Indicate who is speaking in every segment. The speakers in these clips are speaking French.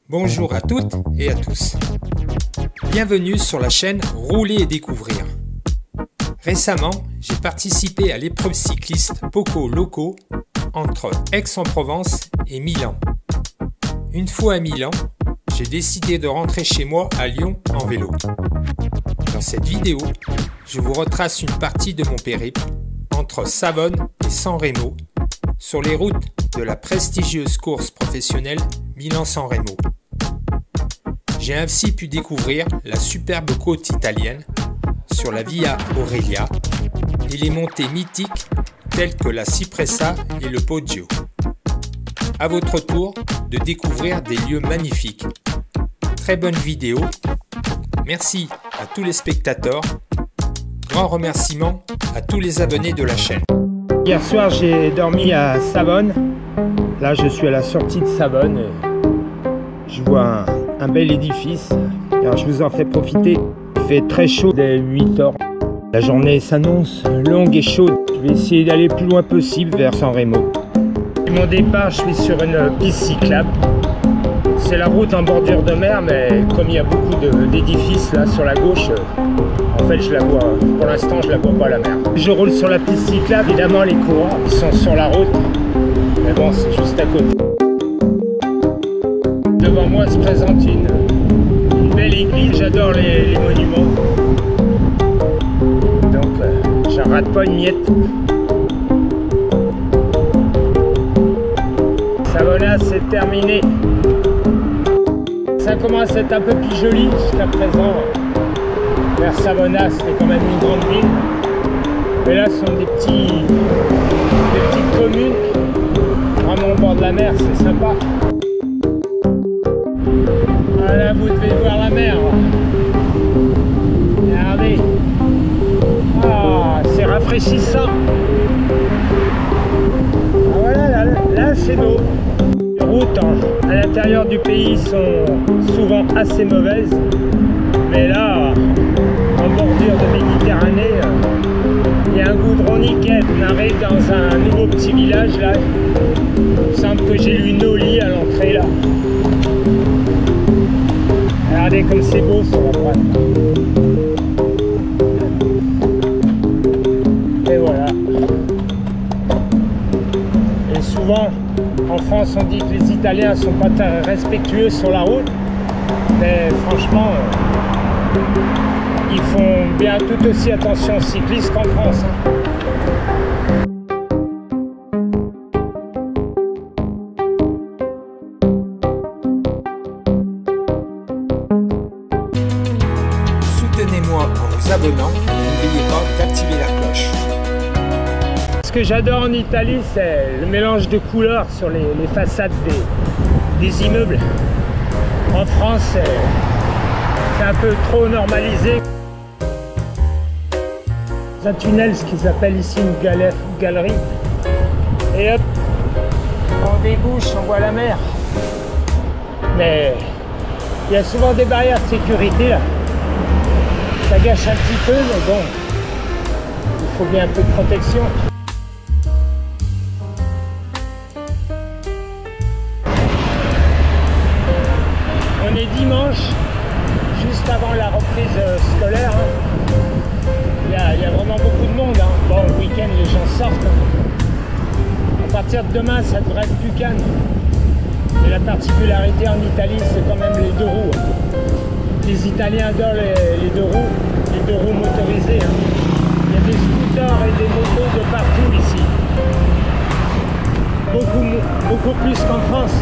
Speaker 1: Bonjour à toutes et à tous. Bienvenue sur la chaîne Rouler et Découvrir. Récemment, j'ai participé à l'épreuve cycliste Poco Loco entre Aix-en-Provence et Milan. Une fois à Milan, j'ai décidé de rentrer chez moi à Lyon en vélo. Dans cette vidéo, je vous retrace une partie de mon périple entre Savonne et San Remo sur les routes de la prestigieuse course professionnelle Milan-San Remo. J'ai ainsi pu découvrir la superbe côte italienne sur la Via Aurelia et les montées mythiques telles que la Cipressa et le Poggio. À votre tour de découvrir des lieux magnifiques. Très bonne vidéo. Merci à tous les spectateurs. Grand remerciement à tous les abonnés de la chaîne. Hier soir, j'ai dormi à Savonne. Là, je suis à la sortie de Savonne. Je vois un bel édifice. Alors, je vous en fais profiter. Il fait très chaud dès 8 h. La journée s'annonce longue et chaude. Je vais essayer d'aller le plus loin possible vers San Remo. Mon départ, je suis sur une piste cyclable. C'est la route en bordure de mer, mais comme il y a beaucoup d'édifices là sur la gauche, en fait je la vois, pour l'instant je la vois pas la mer. Je roule sur la piste cyclable, évidemment les courants ils sont sur la route, mais bon c'est juste à côté. Devant moi se présente une belle église, j'adore les monuments, donc j'en rate pas une miette. Savona, c'est terminé. Ça commence à être un peu plus joli jusqu'à présent. Vers Savona, c'était quand même une grande ville. Mais là, ce sont des petites communes. Vraiment au bord de la mer, c'est sympa. Voilà, vous devez voir la mer. Regardez. Ah, c'est rafraîchissant. Ah, voilà, là c'est beau. Les routes à l'intérieur du pays sont souvent assez mauvaises, mais là, en bordure de Méditerranée, il y a un goudron nickel. On arrive dans un nouveau petit village là. Il semble que j'ai lu Noli à l'entrée là. Regardez comme c'est beau sur la droite. Et voilà. Et souvent, en France, on dit que les Italiens sont pas très respectueux sur la route, mais franchement, ils font bien tout aussi attention aux cyclistes qu'en France. Soutenez-moi en vous abonnant et n'oubliez pas d'activer la cloche. Ce que j'adore en Italie, c'est le mélange de couleurs sur les façades des immeubles. En France, c'est un peu trop normalisé. Un tunnel, ce qu'ils appellent ici une galerie. Et hop, on débouche, on voit la mer. Mais il y a souvent des barrières de sécurité là. Ça gâche un petit peu, mais bon, il faut bien un peu de protection. On est dimanche, juste avant la reprise scolaire. Il y a vraiment beaucoup de monde. Bon, le week-end, les gens sortent. À partir de demain, ça devrait être plus calme. Et la particularité en Italie, c'est quand même les deux roues. Les Italiens adorent les deux roues motorisées. Il y a des scooters et des motos de partout ici. Beaucoup plus qu'en France.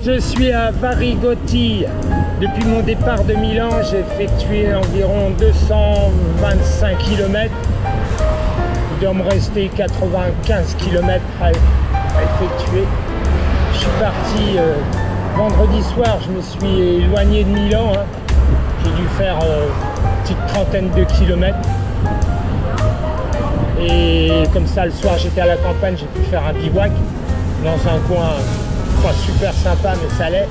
Speaker 1: Je suis à Varigotti. Depuis mon départ de Milan, j'ai effectué environ 225 km. Il doit me rester 95 km à effectuer. Je suis parti vendredi soir, je me suis éloigné de Milan. J'ai dû faire une petite trentaine de kilomètres. Et comme ça, le soir, j'étais à la campagne, j'ai pu faire un bivouac dans un coin pas super sympa, mais ça l'est.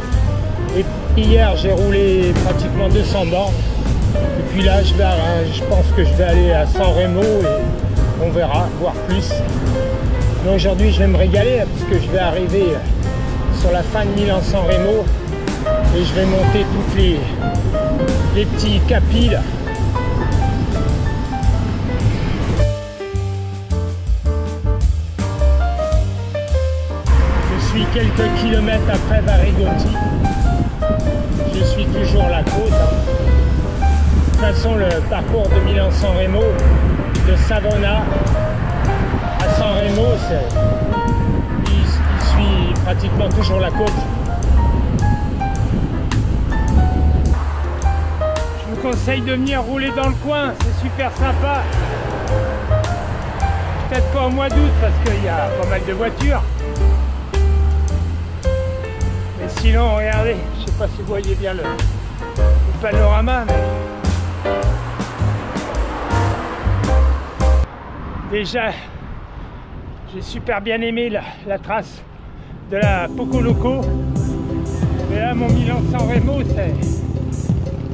Speaker 1: Et hier, j'ai roulé pratiquement 200 bornes. Et puis là, je pense que je vais aller à San Remo et on verra, voir plus. Mais aujourd'hui, je vais me régaler parce que je vais arriver sur la fin de Milan-San Remo Et je vais monter toutes les petits capis là. Je suis quelques kilomètres après Varigoti. Je suis toujours la côte. De toute façon, le parcours de Milan-San Remo, de Savona à San Remo, il suit pratiquement toujours la côte. Je vous conseille de venir rouler dans le coin, c'est super sympa. Peut-être pas au mois d'août parce qu'il y a pas mal de voitures. Mais sinon, regardez, je sais pas si vous voyez bien le panorama, mais déjà, j'ai super bien aimé la trace de la Poco Loco. Mais là, mon Milan-San Remo,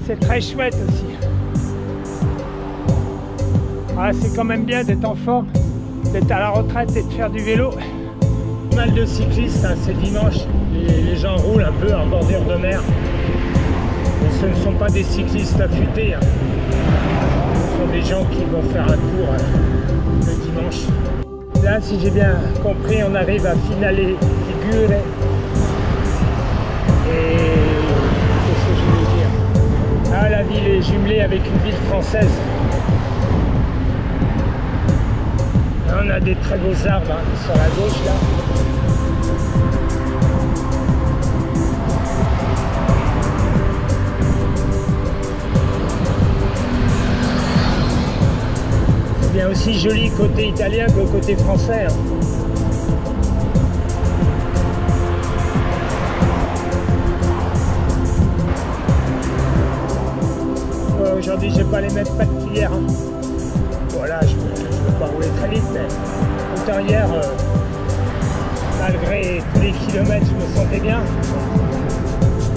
Speaker 1: c'est très chouette aussi. Ah, c'est quand même bien d'être en forme, d'être à la retraite et de faire du vélo. Pas mal de cyclistes, hein, c'est dimanche. Les gens roulent un peu en bordure de mer. Mais ce ne sont pas des cyclistes affûtés. Hein. Ce sont des gens qui vont faire un tour le dimanche. Là, si j'ai bien compris, on arrive à Finale Ligure. Et qu'est-ce que je voulais dire? Ah, la ville est jumelée avec une ville française. Là, on a des très beaux arbres hein, sur la gauche là. C'est bien aussi joli côté italien que côté français. Hein. Aujourd'hui, je vais pas les mettre pas de hier. Hein. Voilà, je peux pas rouler très vite, mais autant hier, malgré tous les kilomètres, je me sentais bien.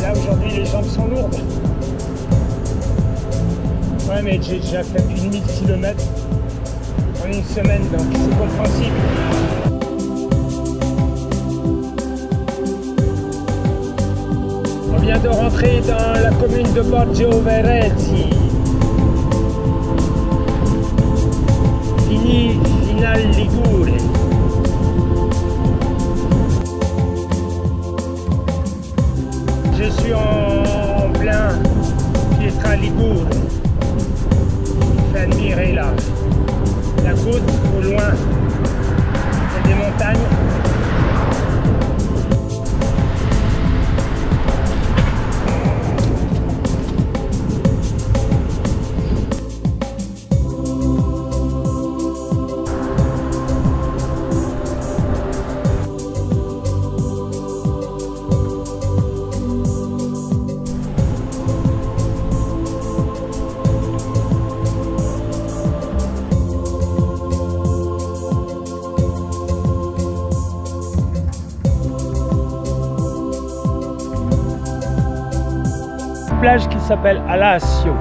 Speaker 1: Là, aujourd'hui, les jambes sont lourdes. Ouais, mais j'ai déjà fait plus de 1000 km en une semaine, donc c'est compréhensible. On vient de rentrer dans la commune de Borgo Verezzi. Finale Ligure. Je suis en plein Pietra Ligure. Je fais admirer la côte au loin. Il y a des montagnes. Plage qui s'appelle Alassio.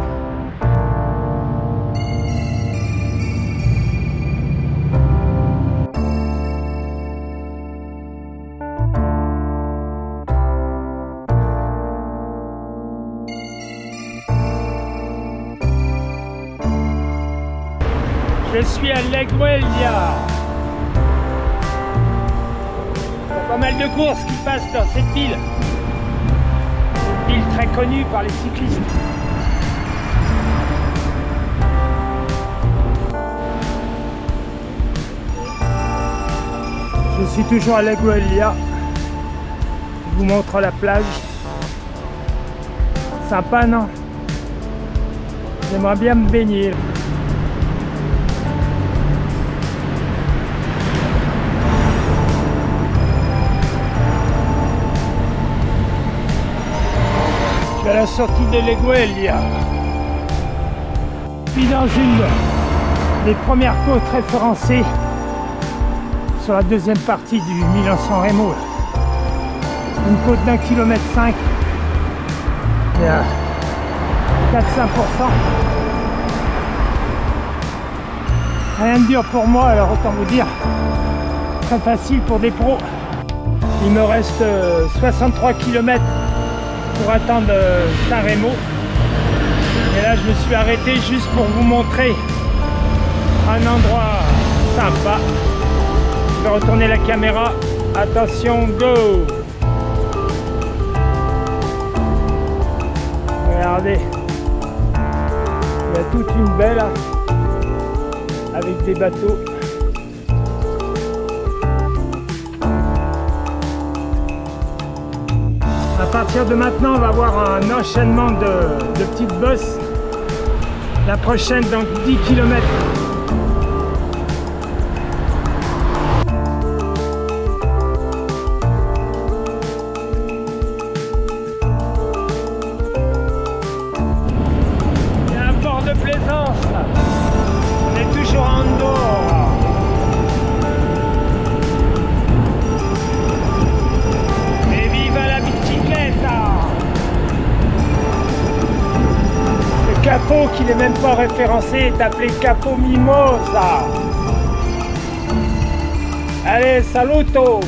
Speaker 1: Je suis à Legueglia. Il y a pas mal de courses qui passent dans cette ville. Ville très connue par les cyclistes. Je suis toujours à Legueglia. Je vous montre la plage. Sympa, non? J'aimerais bien me baigner. Je suis à la sortie de Legueglia. Puis dans une des premières côtes référencées sur la deuxième partie du Milan-San Remo. Une côte d'1,5 km. Il y a 4-5%. Rien de dur pour moi, alors autant vous dire, très facile pour des pros. Il me reste 63 km pour attendre Saint-Rémy. Et là je me suis arrêté juste pour vous montrer un endroit sympa. Je vais retourner la caméra. Attention, go! Regardez, il y a toute une baie là, avec des bateaux. À partir de maintenant, on va avoir un enchaînement de petites bosses. La prochaine dans 10 km. Il y a un port de plaisance là. On est toujours en Andorre. Et viva la bicicletta! Le capot qui n'est même pas référencé est appelé capot Mimosa. Allez, saluto!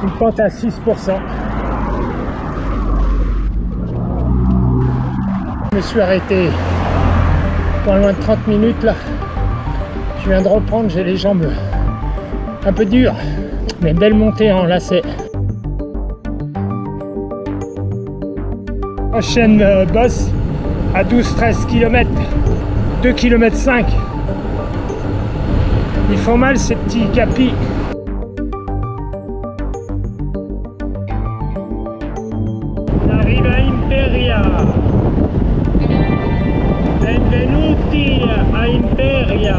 Speaker 1: Une pente à 6%. Je me suis arrêté pas loin de 30 minutes là. Je viens de reprendre, j'ai les jambes un peu dures, mais belle montée en lacet. Prochaine bosse à 12-13 km, 2 km 5. Ils font mal ces petits capis. Arrive à Imperia. Benvenuti a Imperia.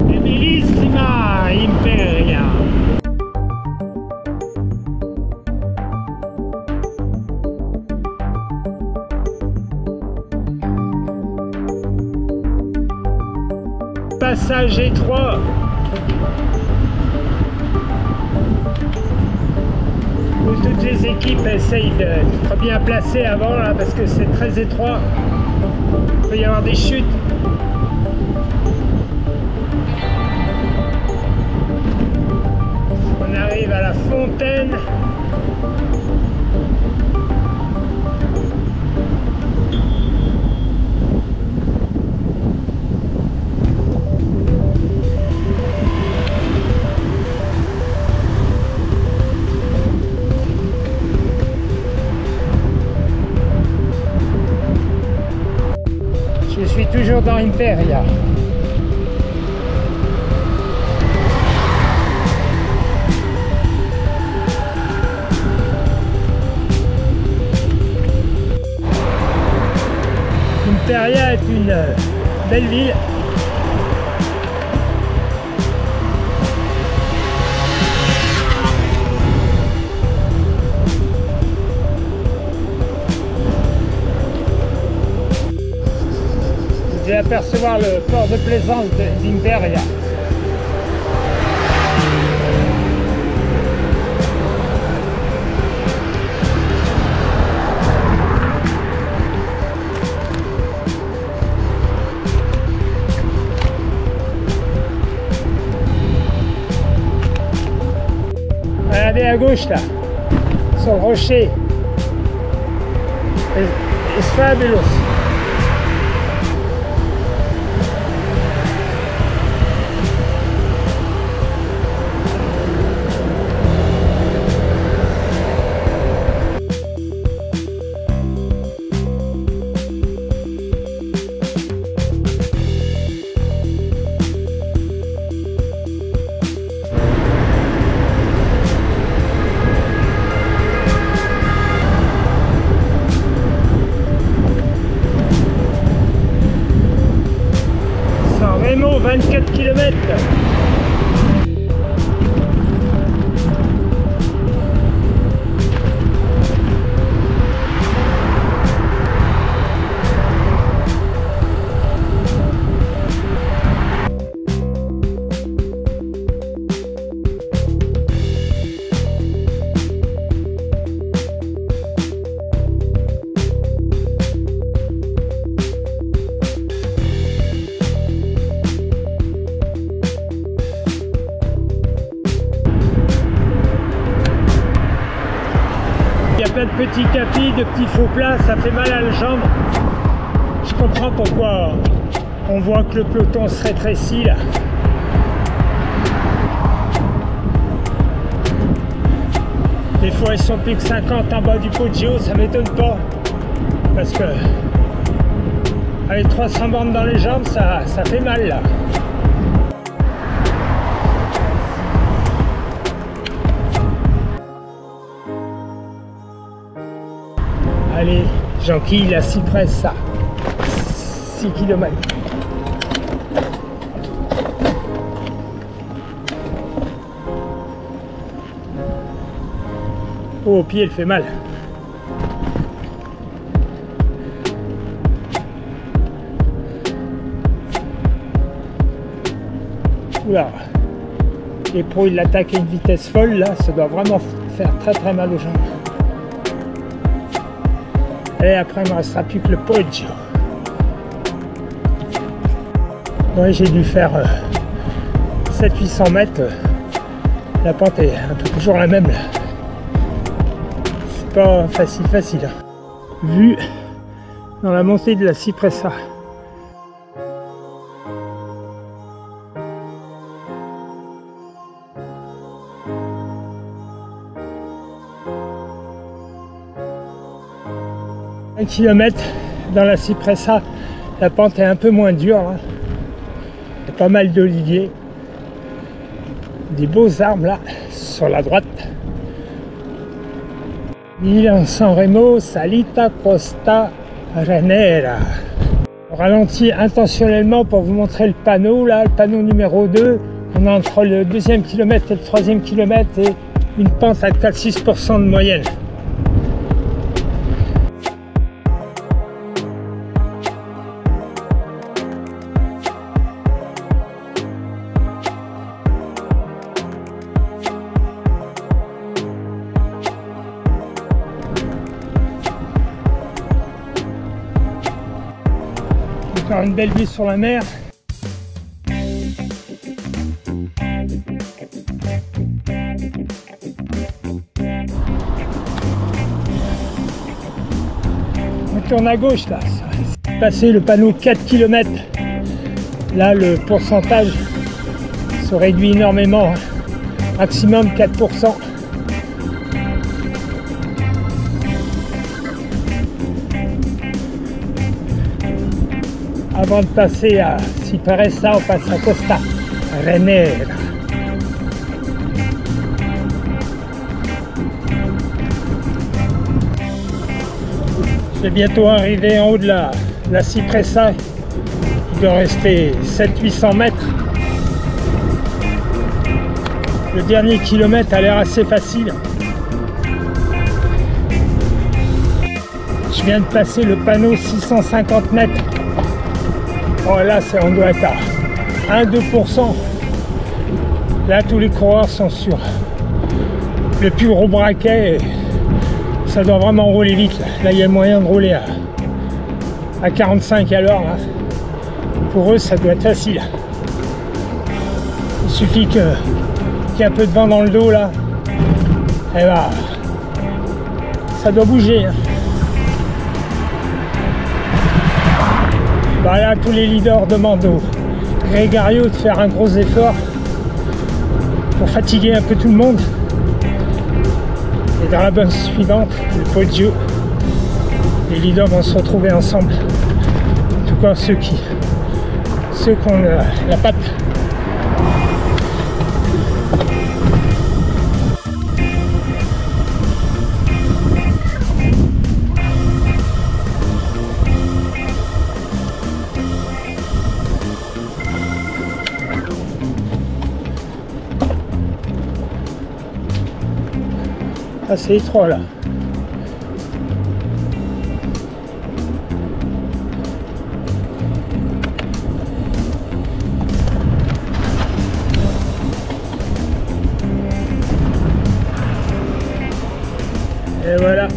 Speaker 1: È bellissima Imperia. Passage étroit. Où toutes les équipes essayent d'être bien placées avant là, parce que c'est très étroit. Il peut y avoir des chutes. On arrive à la fontaine. Je suis toujours dans Imperia. Imperia est une belle ville. Vous allez apercevoir le port de plaisance d'Imperia. Regardez à gauche là, sur le rocher. It's fabulous.
Speaker 2: Plein de petits tapis, de petits faux plats, ça fait mal à la jambe. Je comprends pourquoi on voit que le peloton se rétrécit là. Des fois ils sont plus que 50 en bas du Poggio, ça m'étonne pas. Parce que avec 300 bandes dans les jambes, ça fait mal là. Allez, j'enquille la Cypress, ça. 6 km. Oh, au pied, elle fait mal. Oula. Les pros, ils l'attaquent à une vitesse folle, là. Ça doit vraiment faire très très mal aux jambes. Et après, il ne me restera plus que le Poggio. Ouais, j'ai dû faire 700-800 mètres. La pente est un peu toujours la même. C'est pas facile. Vue dans la montée de la Cipressa. Un kilomètre dans la Cipressa, la pente est un peu moins dure. Là. Il y a pas mal d'oliviers, des beaux arbres là sur la droite. Milan San Remo, Salita Costa Renera. On ralentit intentionnellement pour vous montrer le panneau là, le panneau numéro 2. On est entre le 2e kilomètre et le 3e kilomètre et une pente à 4-6% de moyenne. Encore une belle vue sur la mer. On tourne à gauche là. Passer le panneau 4 km. Là le pourcentage se réduit énormément. Maximum 4%. Avant de passer à Cipressa, on passe à Costa Renera. Je vais bientôt arriver en haut de la Cipressa. Il doit rester 700-800 mètres. Le dernier kilomètre a l'air assez facile. Je viens de passer le panneau 650 mètres. Oh là, on doit être à 1-2%. Là, tous les coureurs sont sur le plus gros braquet. Et ça doit vraiment rouler vite. Là, il y a moyen de rouler à 45 à l'heure. Pour eux, ça doit être facile. Il suffit qu'il y ait un peu de vent dans le dos, là. Et bah, ça doit bouger. Bah là, tous les leaders demandent au Gregario de faire un gros effort pour fatiguer un peu tout le monde. Et dans la bonne suivante, le Poggio, les leaders vont se retrouver ensemble. En tout cas, ceux qui ont la patte. Ah, c'est étroit là. Et voilà.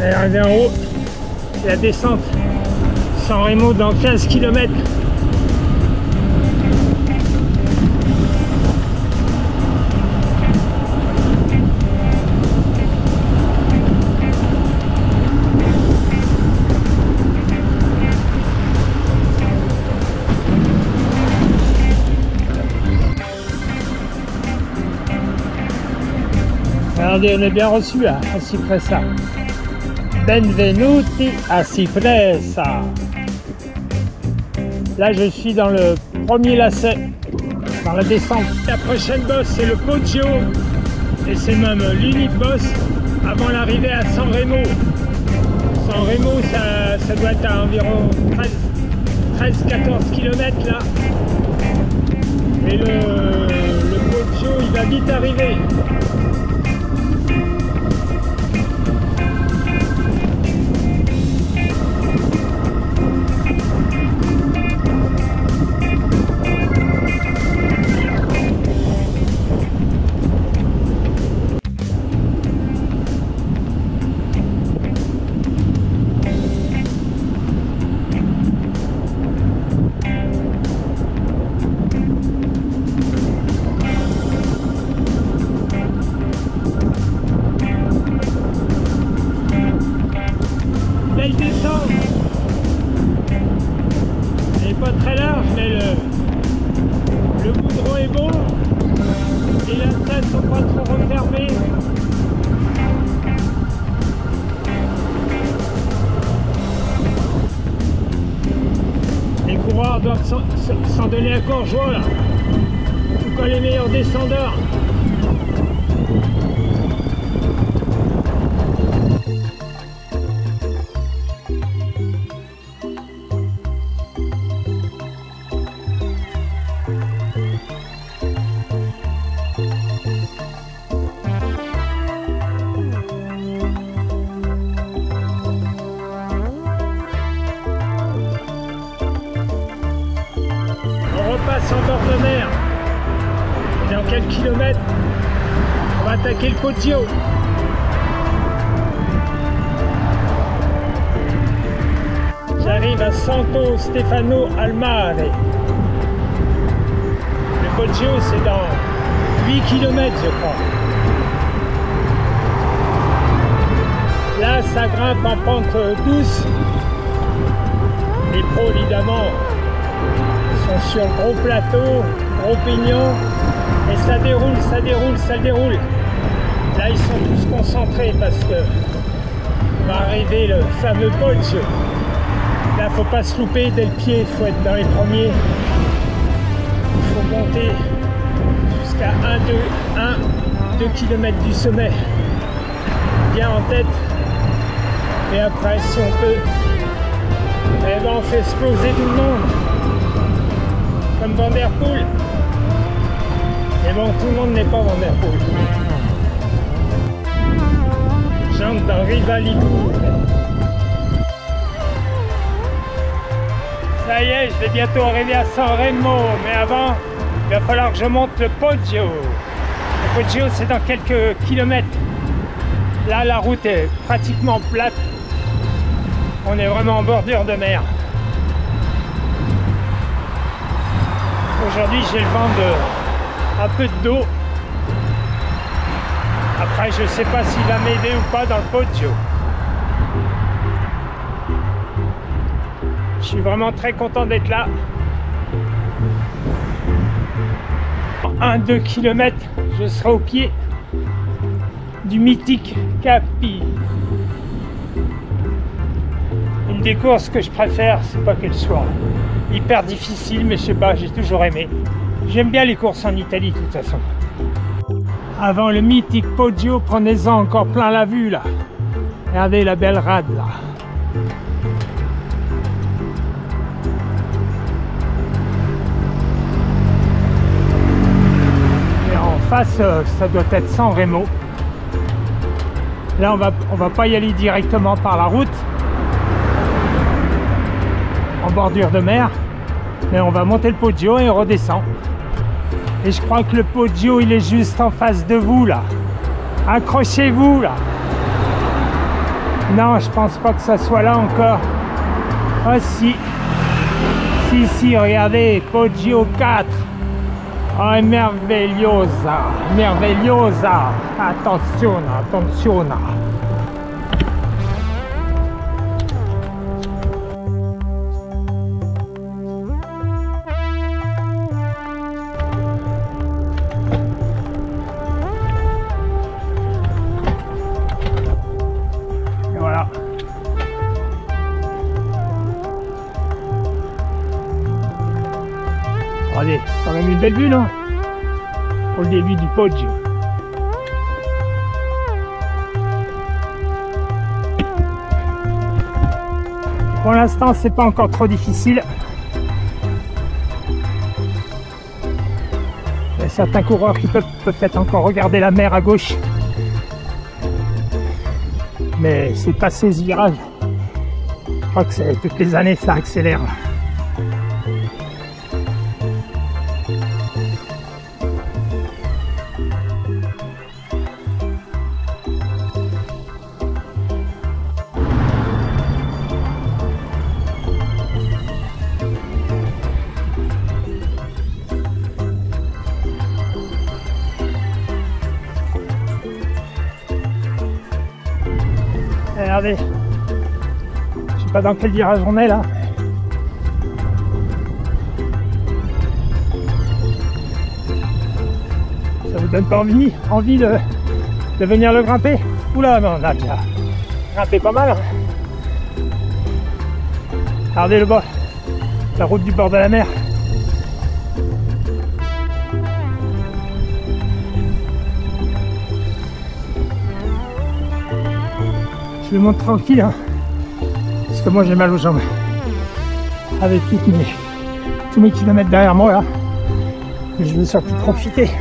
Speaker 2: Elle est arrivée en haut. La descente San Remo dans 15 km. Regardez, on est bien reçu à Cipressa. Benvenuti a Cipressa. Là, je suis dans le premier lacet, dans la descente. La prochaine bosse, c'est le Poggio. Et c'est même l'unique bosse avant l'arrivée à San Remo. San Remo, ça doit être à environ 13-14 km là. Et le Poggio, il va vite arriver. Belle descente. Elle n'est pas très large, mais le goudron est beau et les traces ne sont pas trop refermées. Les coureurs doivent s'en donner à corps joie là, tout comme les meilleurs descendeurs. En bord de mer. Et dans quelques kilomètres, on va attaquer le Poggio. J'arrive à Santo Stefano al Mare. Le Poggio, c'est dans 8 km, je crois. Là, ça grimpe en pente douce. Les pros, évidemment, sont sur le gros plateau, gros pignon, et ça déroule, ça déroule, ça déroule. Là, ils sont tous concentrés parce que va arriver le fameux Poggio. Là, faut pas se louper dès le pied, il faut être dans les premiers. Il faut monter jusqu'à 1-2 km du sommet. Bien en tête. Et après, si on peut, eh ben, on fait exploser tout le monde. Comme Van der Poel. Mais bon, tout le monde n'est pas Van der Poel. J'entre dans Rivalicourt. Ça y est, je vais bientôt arriver à San Remo, mais avant, il va falloir que je monte le Poggio. Le Poggio, c'est dans quelques kilomètres. Là, la route est pratiquement plate. On est vraiment en bordure de mer. Aujourd'hui, j'ai le vent de un peu d'eau. Après, je ne sais pas s'il va m'aider ou pas dans le Poggio. Je suis vraiment très content d'être là. En 1-2 km, je serai au pied du mythique Capi. Une des courses que je préfère, c'est pas qu'elle soit hyper difficile, mais je sais pas, j'ai toujours aimé. J'aime bien les courses en Italie de toute façon. Avant le mythique Poggio, prenez-en encore plein la vue là. Regardez la belle rade là. Et en face, ça doit être San Remo. Là, on va pas y aller directement par la route, en bordure de mer, mais on va monter le Poggio et on redescend. Et je crois que le Poggio, il est juste en face de vous, là. Accrochez-vous, là. Non, je pense pas que ça soit là encore. Ah si. Si, regardez, Poggio 4. Oh, merveillosa, merveillosa. Attention, attention. Et voilà. Regardez, c'est quand même une belle vue, non? Pour le début du Poggio. Pour l'instant, c'est pas encore trop difficile. Il y a certains coureurs qui peuvent peut-être encore regarder la mer à gauche. Mais c'est passé ce virage. Je crois que toutes les années, ça accélère. Regardez, je sais pas dans quel virage on est là. Ça vous donne pas envie de venir le grimper? Oula, mais on a déjà grimpé pas mal. Regardez le bas, la route du bord de la mer. Je monte tranquille, hein, parce que moi j'ai mal aux jambes avec tous mes kilomètres derrière moi là. Et je veux surtout profiter.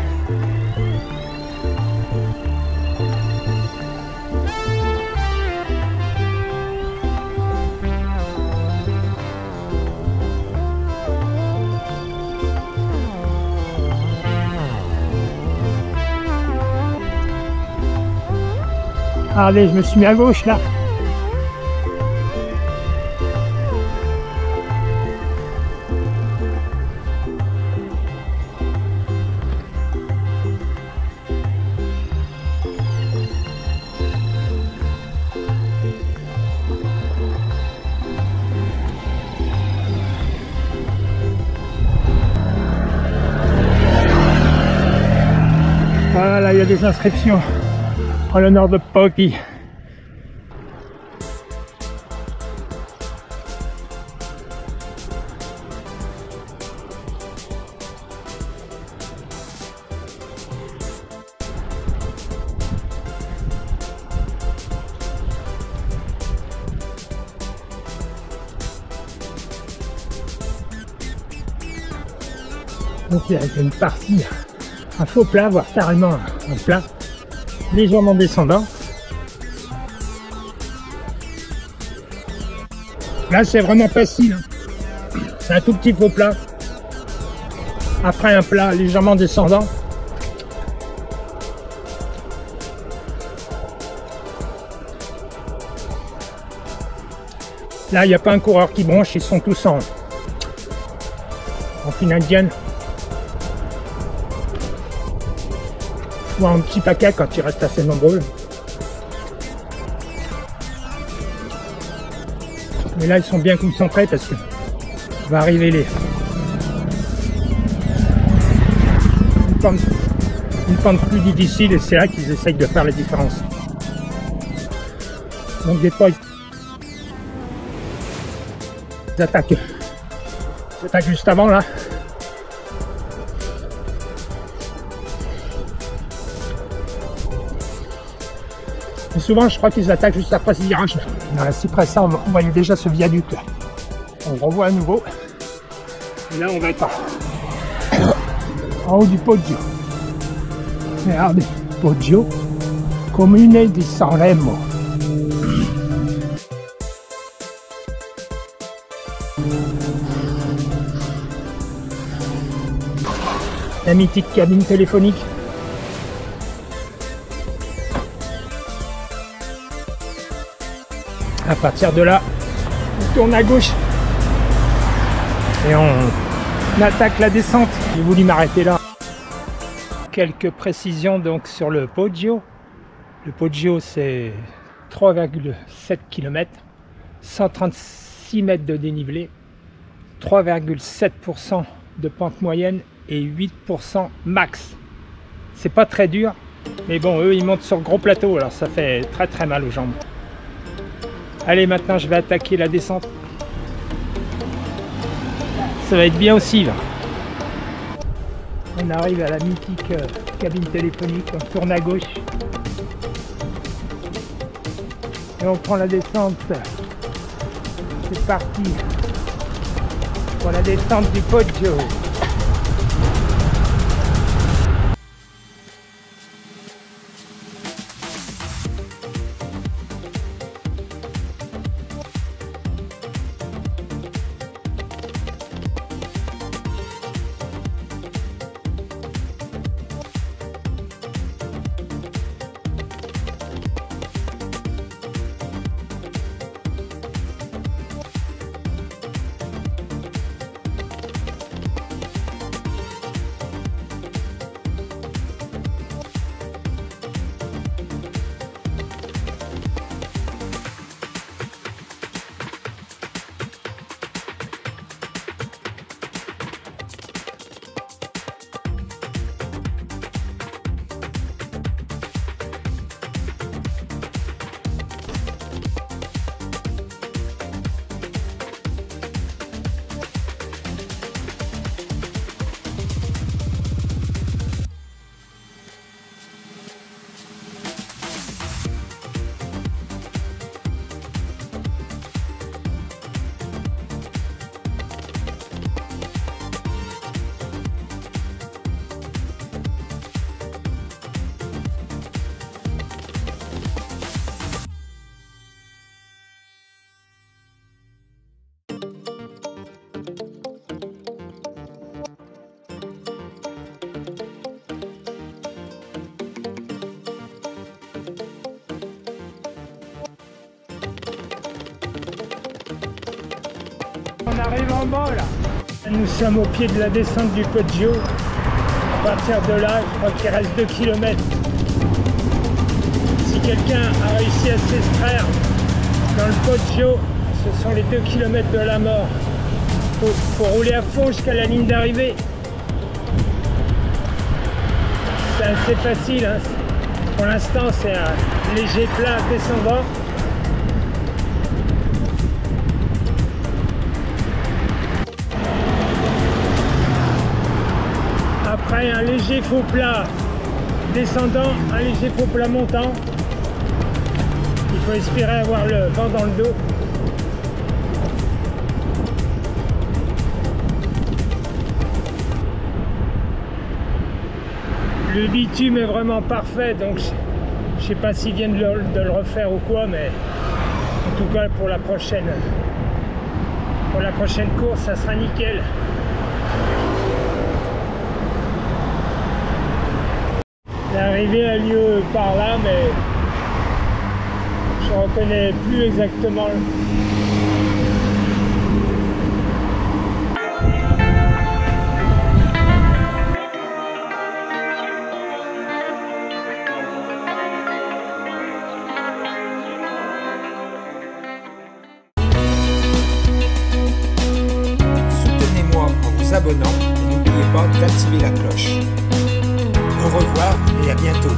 Speaker 2: Allez, je me suis mis à gauche là. Voilà, il y a des inscriptions en l'honneur de Poppy. Donc il y a une partie, un faux plat, voire carrément un plat légèrement descendant. Là c'est vraiment facile, c'est un tout petit faux plat après un plat légèrement descendant. Là il n'y a pas un coureur qui bronche, ils sont tous en file indienne ou en petit paquet quand ils restent assez nombreux. Mais là ils sont bien concentrés parce que va arriver une pente plus difficile et c'est là qu'ils essayent de faire la différence. Donc des fois ils attaquent juste avant là. Mais souvent je crois qu'ils attaquent juste après ce virage. Si près ça on voyait déjà ce viaduc là. On revoit à nouveau. Et là on va être en haut du Poggio. Regardez, Poggio Comune di Sanremo. La mythique cabine téléphonique. À partir de là, on tourne à gauche et on attaque la descente. J'ai voulu m'arrêter là. Quelques précisions donc sur le Poggio. Le Poggio, c'est 3,7 km, 136 mètres de dénivelé, 3,7% de pente moyenne et 8% max. C'est pas très dur, mais bon, eux ils montent sur gros plateau, alors ça fait très très mal aux jambes. Allez, maintenant je vais attaquer la descente. Ça va être bien aussi là. On arrive à la mythique cabine téléphonique, on tourne à gauche. Et on prend la descente. C'est parti pour la descente du Poggio. On arrive en bas là. Nous sommes au pied de la descente du Poggio. À partir de là, je crois qu'il reste 2 km. Si quelqu'un a réussi à s'extraire dans le Poggio, ce sont les 2 km de la mort. Faut rouler à fond jusqu'à la ligne d'arrivée. C'est assez facile, hein. Pour l'instant c'est un léger plat descendant. Après un léger faux plat descendant, un léger faux plat montant. Il faut espérer avoir le vent dans le dos. Le bitume est vraiment parfait, donc je sais pas s'ils viennent de le refaire ou quoi, mais en tout cas pour la prochaine course, ça sera nickel. L'arrivée a lieu par là, mais je ne reconnais plus exactement.
Speaker 1: Soutenez-moi en vous abonnant et n'oubliez pas d'activer la cloche. Au revoir et à bientôt.